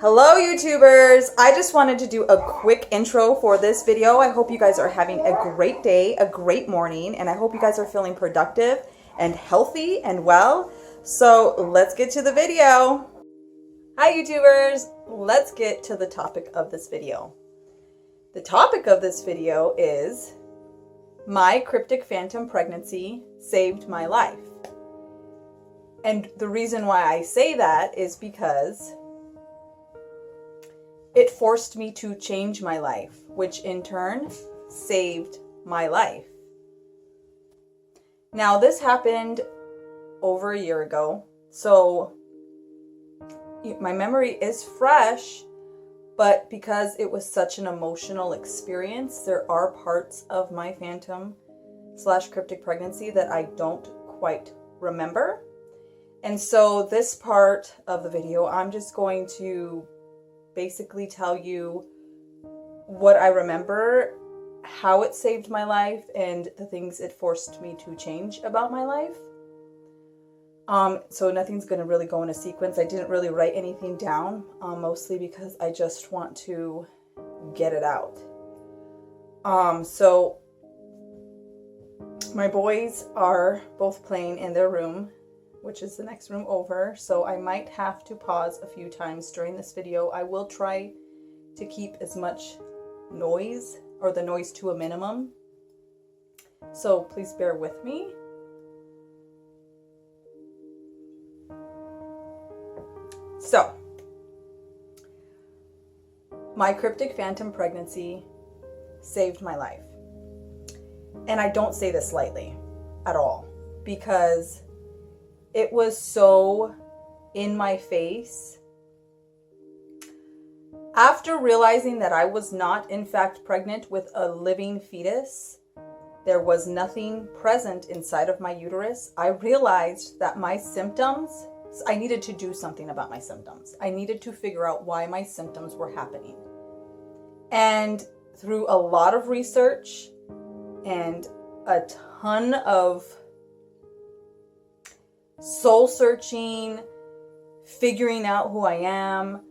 Hello YouTubers! I just wanted to do a quick intro for this video. I hope you guys are having a great day, a great morning, and I hope you guys are feeling productive and healthy and well. So let's get to the video. Hi YouTubers! Let's get to the topic of this video. The topic of this video is my cryptic phantom pregnancy saved my life. And the reason why I say that is because it forced me to change my life, which in turn saved my life. Now, this happened over a year ago, so my memory is fresh, but because it was such an emotional experience, there are parts of my phantom/cryptic pregnancy that I don't quite remember. And so this part of the video, I'm just going to basically tell you what I remember, how it saved my life, and the things it forced me to change about my life. So nothing's going to really go in a sequence. I didn't really write anything down, mostly because I just want to get it out. So my boys are both playing in their room, which is the next room over, so I might have to pause a few times during this video. I will try to keep as much noise, or the noise to a minimum, so please bear with me. So, my cryptic phantom pregnancy saved my life. And I don't say this lightly at all, because it was so in my face. After realizing that I was not, in fact, pregnant with a living fetus, there was nothing present inside of my uterus, I realized that my symptoms, I needed to do something about my symptoms. I needed to figure out why my symptoms were happening. And through a lot of research and a ton of soul searching, figuring out who I am,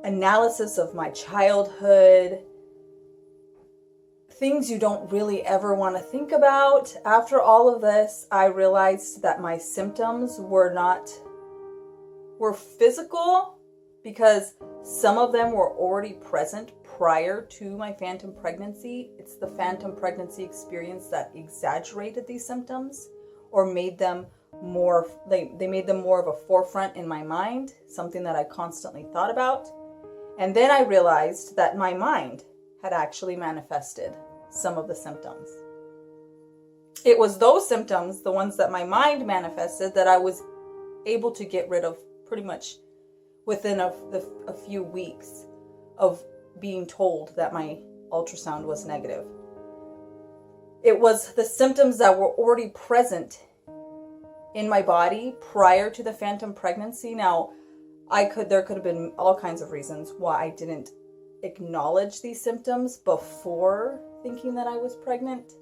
analysis of my childhood, things you don't really ever want to think about. After all of this, I realized that my symptoms were physical, because some of them were already present prior to my phantom pregnancy. It's the phantom pregnancy experience that exaggerated these symptoms, or made them more, they made them more of a forefront in my mind, something that I constantly thought about. And then I realized that my mind had actually manifested some of the symptoms. It was those symptoms, the ones that my mind manifested, that I was able to get rid of pretty much within a few weeks of being told that my ultrasound was negative. It was the symptoms that were already present in my body prior to the phantom pregnancy. Now, there could have been all kinds of reasons why I didn't acknowledge these symptoms before thinking that I was pregnant.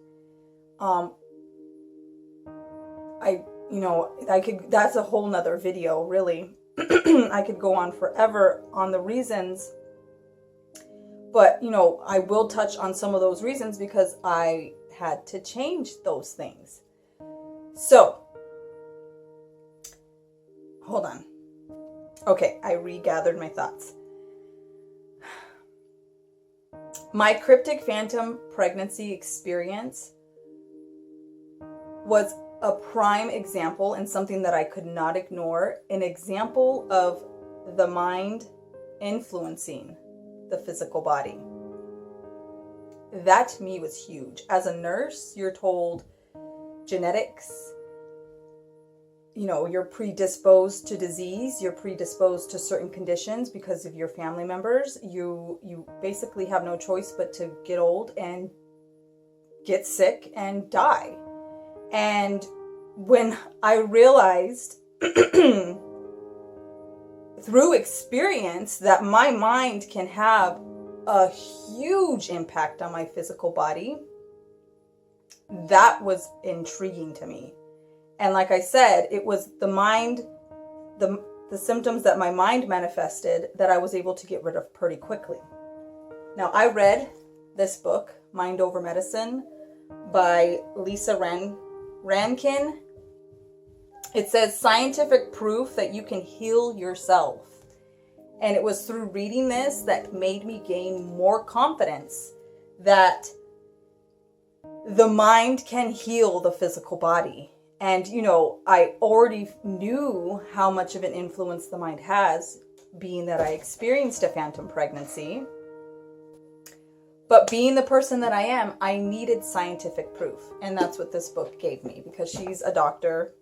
That's a whole nother video, really. I could go on forever on the reasons, but I will touch on some of those reasons because I had to change those things. So, hold on. Okay, I regathered my thoughts. My cryptic phantom pregnancy experience was a prime example, and something that I could not ignore, an example of the mind influencing the physical body. That to me was huge. As a nurse, you're told genetics, you're predisposed to disease, you're predisposed to certain conditions because of your family members. You basically have no choice but to get old and get sick and die. And when I realized through experience that my mind can have a huge impact on my physical body, that was intriguing to me. And like I said, it was the mind, the the symptoms that my mind manifested that I was able to get rid of pretty quickly. Now, I read this book, Mind Over Medicine, by Lisa Rankin. It says scientific proof that you can heal yourself. And it was through reading this that made me gain more confidence that the mind can heal the physical body. And, I already knew how much of an influence the mind has, being that I experienced a phantom pregnancy. But being the person that I am, I needed scientific proof. And that's what this book gave me, because she's a doctor.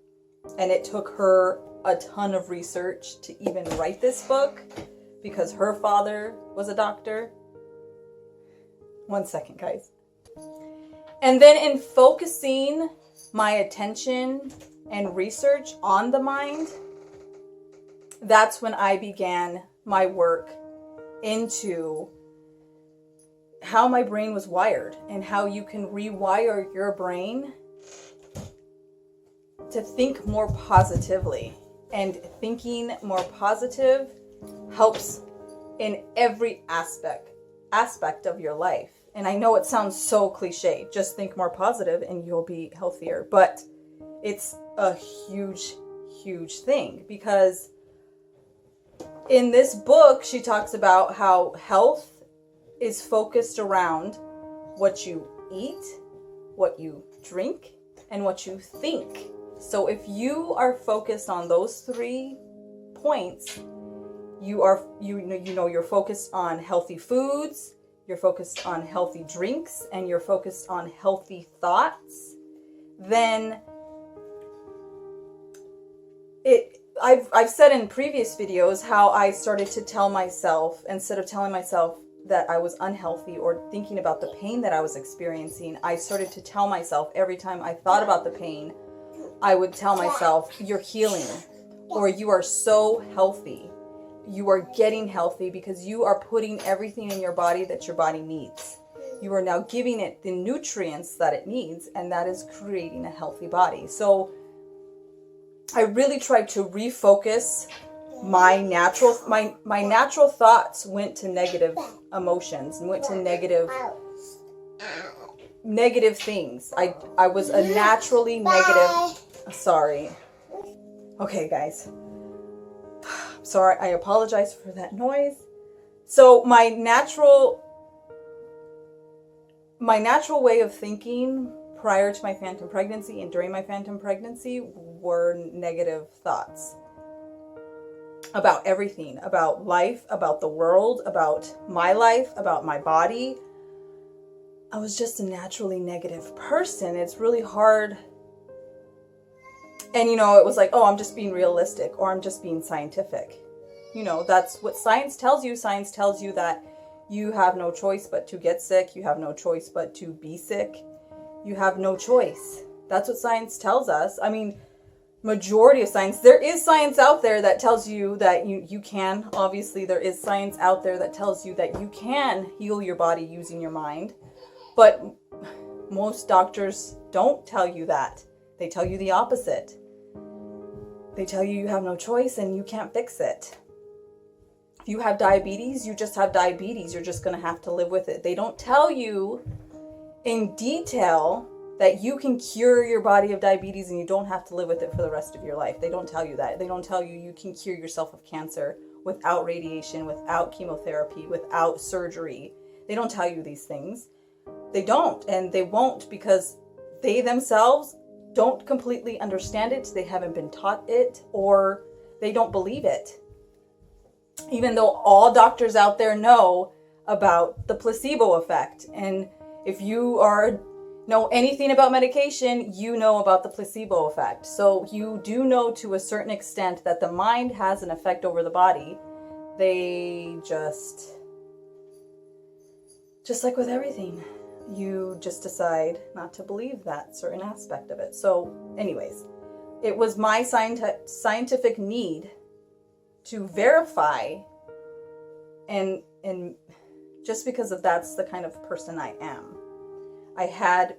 And it took her a ton of research to even write this book, because her father was a doctor. 1 second, guys. And then in focusing my attention and research on the mind, that's when I began my work into how my brain was wired and how you can rewire your brain to think more positively. And thinking more positive helps in every aspect of your life. And I know it sounds so cliche, just think more positive and you'll be healthier. But it's a huge, huge thing, because in this book, she talks about how health is focused around what you eat, what you drink, and what you think. So if you are focused on those 3 points, you're focused on healthy foods, you're focused on healthy drinks, and you're focused on healthy thoughts, then I've said in previous videos how I started to tell myself, instead of telling myself that I was unhealthy or thinking about the pain that I was experiencing, I started to tell myself every time I thought about the pain, I would tell myself, you're healing, or you are so healthy. You are getting healthy because you are putting everything in your body that your body needs. You are now giving it the nutrients that it needs, and that is creating a healthy body. So I really tried to refocus my natural thoughts went to negative emotions and went to negative things. I was a naturally negative. Sorry. Okay, guys. Sorry, I apologize for that noise. So my natural way of thinking prior to my phantom pregnancy and during my phantom pregnancy were negative thoughts about everything, about life, about the world, about my life, about my body. I was just a naturally negative person. It's really hard. And, it was like, oh, I'm just being realistic, or I'm just being scientific. That's what science tells you. Science tells you that you have no choice but to get sick. You have no choice but to be sick. You have no choice. That's what science tells us. I mean, majority of science, there is science out there that tells you that you can. Obviously, there is science out there that tells you that you can heal your body using your mind. But most doctors don't tell you that. They tell you the opposite. They tell you have no choice and you can't fix it. If you have diabetes, you just have diabetes. You're just going to have to live with it. They don't tell you in detail that you can cure your body of diabetes and you don't have to live with it for the rest of your life. They don't tell you that. They don't tell you you can cure yourself of cancer without radiation, without chemotherapy, without surgery. They don't tell you these things. They don't, and they won't, because they themselves don't completely understand it. They haven't been taught it, or they don't believe it. Even though all doctors out there know about the placebo effect. And if you know anything about medication, you know about the placebo effect. So you do know to a certain extent that the mind has an effect over the body. They just like with everything, you just decide not to believe that certain aspect of it. So anyways, it was my scientific need to verify, and just because of that's the kind of person I am. I had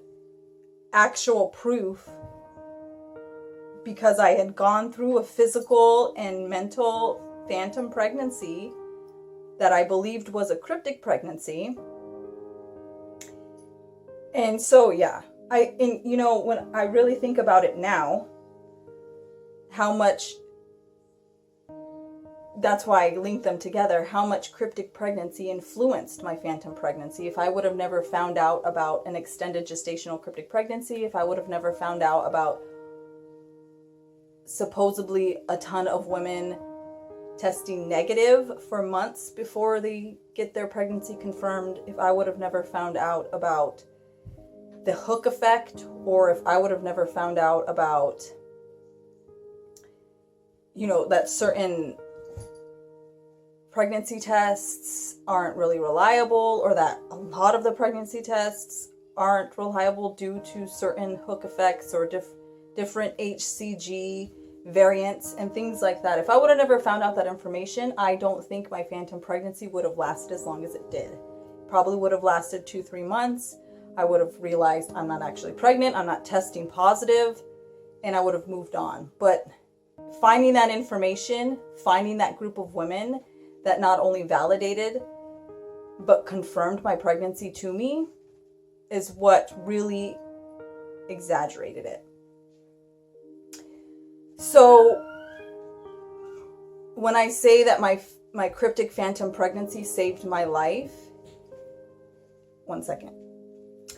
actual proof because I had gone through a physical and mental phantom pregnancy that I believed was a cryptic pregnancy. And so, yeah, when I really think about it now, how much, that's why I linked them together, how much cryptic pregnancy influenced my phantom pregnancy. If I would have never found out about an extended gestational cryptic pregnancy, if I would have never found out about supposedly a ton of women testing negative for months before they get their pregnancy confirmed, if I would have never found out about the hook effect, or if I would have never found out about, that certain pregnancy tests aren't really reliable, or that a lot of the pregnancy tests aren't reliable due to certain hook effects or different HCG variants and things like that. If I would have never found out that information, I don't think my phantom pregnancy would have lasted as long as it did. Probably would have lasted 2-3 months. I would have realized I'm not actually pregnant, I'm not testing positive, and I would have moved on. But finding that information, finding that group of women that not only validated but confirmed my pregnancy to me is what really exaggerated it. So when I say that my cryptic phantom pregnancy saved my life, one second.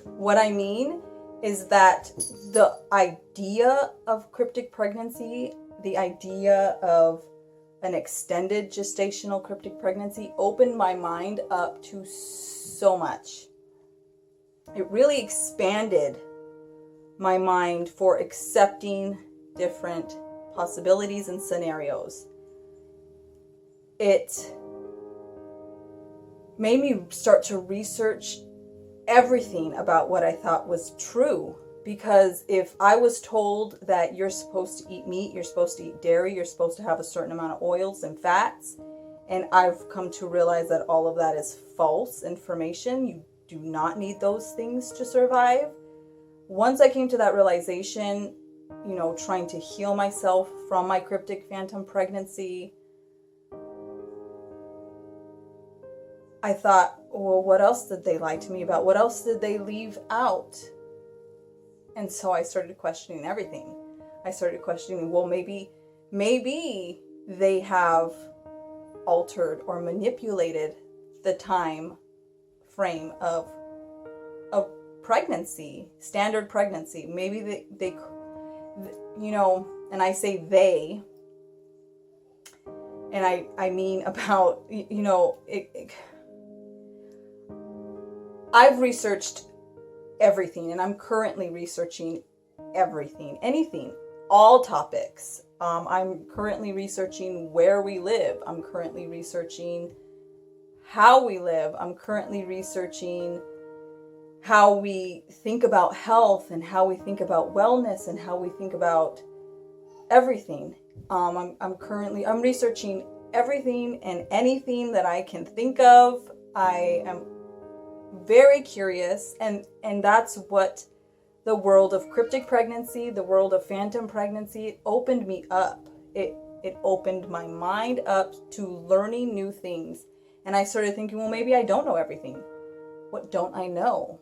What I mean is that the idea of cryptic pregnancy, the idea of an extended gestational cryptic pregnancy opened my mind up to so much. It really expanded my mind for accepting different possibilities and scenarios. It made me start to research everything about what I thought was true. Because if I was told that you're supposed to eat meat, you're supposed to eat dairy, you're supposed to have a certain amount of oils and fats, and I've come to realize that all of that is false information. You do not need those things to survive. Once I came to that realization, trying to heal myself from my cryptic phantom pregnancy, I thought, well, what else did they lie to me about? What else did they leave out? And so I started questioning everything. I started questioning, well, maybe they have altered or manipulated the time frame of pregnancy, standard pregnancy. Maybe they and I say they, and I mean about, I've researched everything, and I'm currently researching everything, anything, all topics. I'm currently researching where we live. I'm currently researching how we live. I'm currently researching how we think about health and how we think about wellness and how we think about everything. I'm researching everything and anything that I can think of. I am very curious, and that's what the world of cryptic pregnancy, the world of phantom pregnancy, it opened me up. It opened my mind up to learning new things. And I started thinking, well, maybe I don't know everything. What don't I know?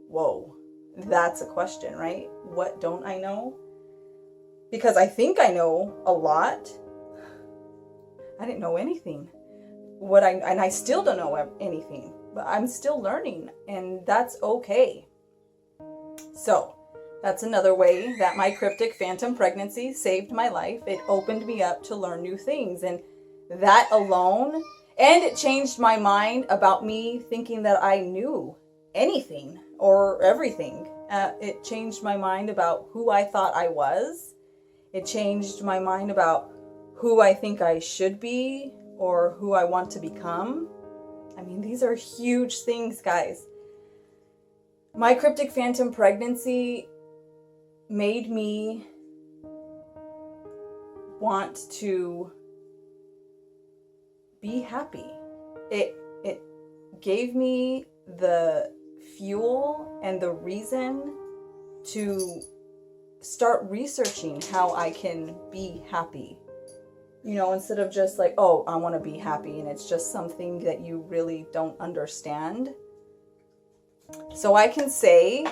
Whoa, that's a question, right? What don't I know? Because I think I know a lot. I didn't know anything. And I still don't know anything, but I'm still learning, and that's okay. So that's another way that my cryptic phantom pregnancy saved my life. It opened me up to learn new things, and that alone, and it changed my mind about me thinking that I knew anything or everything. It changed my mind about who I thought I was. It changed my mind about who I think I should be or who I want to become. I mean, these are huge things, guys. My cryptic phantom pregnancy made me want to be happy. It gave me the fuel and the reason to start researching how I can be happy. You know, instead of just like, oh, I want to be happy, and it's just something that you really don't understand. So I can say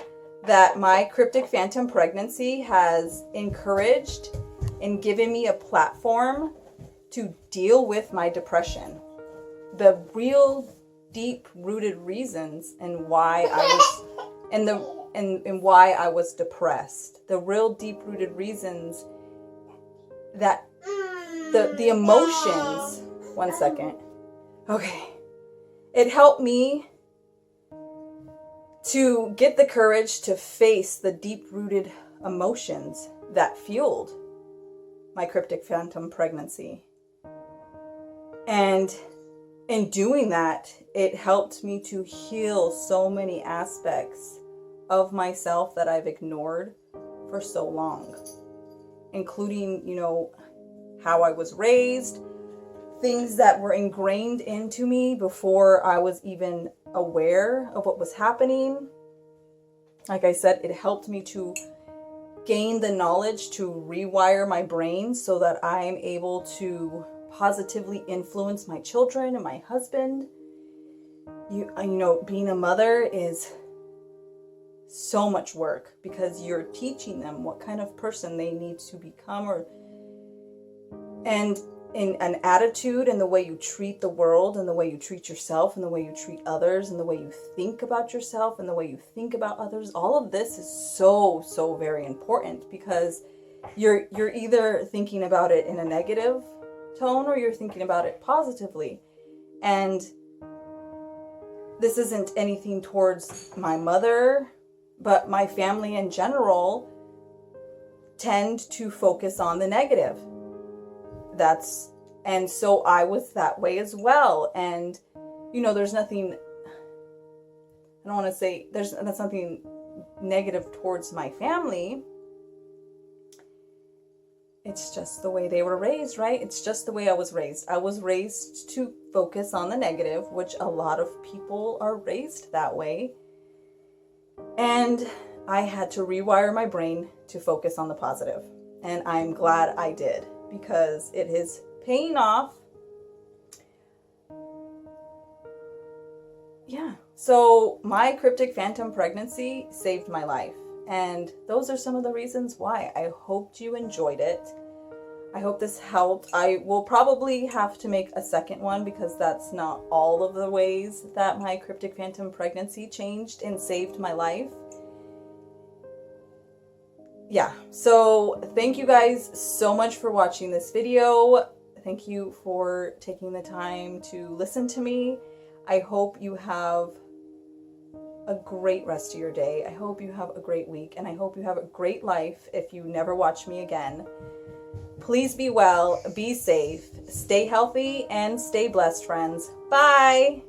that my cryptic phantom pregnancy has encouraged and given me a platform to deal with my depression. The real deep-rooted reasons and why I was and why I was depressed. The real deep-rooted reasons that the emotions. One second. Okay. It helped me to get the courage to face the deep-rooted emotions that fueled my cryptic phantom pregnancy. And in doing that, it helped me to heal so many aspects of myself that I've ignored for so long, including, you know, how I was raised, things that were ingrained into me before I was even aware of what was happening. Like I said, it helped me to gain the knowledge to rewire my brain so that I am able to positively influence my children and my husband. You know, being a mother is so much work because you're teaching them what kind of person they need to become, and in an attitude and the way you treat the world and the way you treat yourself and the way you treat others and the way you think about yourself and the way you think about others. All of this is so very important because you're either thinking about it in a negative tone or you're thinking about it positively. And this isn't anything towards my mother, but my family in general tend to focus on the negative. And so I was that way as well. And, you know, there's nothing, I don't want to say that's something negative towards my family. It's just the way they were raised, right? It's just the way I was raised. I was raised to focus on the negative, which a lot of people are raised that way. And I had to rewire my brain to focus on the positive. And I'm glad I did because it is paying off. Yeah. So my cryptic phantom pregnancy saved my life. And those are some of the reasons why. I hoped you enjoyed it. I hope this helped. I will probably have to make a second one because that's not all of the ways that my cryptic phantom pregnancy changed and saved my life. Yeah, so thank you guys so much for watching this video. Thank you for taking the time to listen to me. I hope you have a great rest of your day. I hope you have a great week, and I hope you have a great life if you never watch me again. Please be well, be safe, stay healthy, and stay blessed, friends. Bye!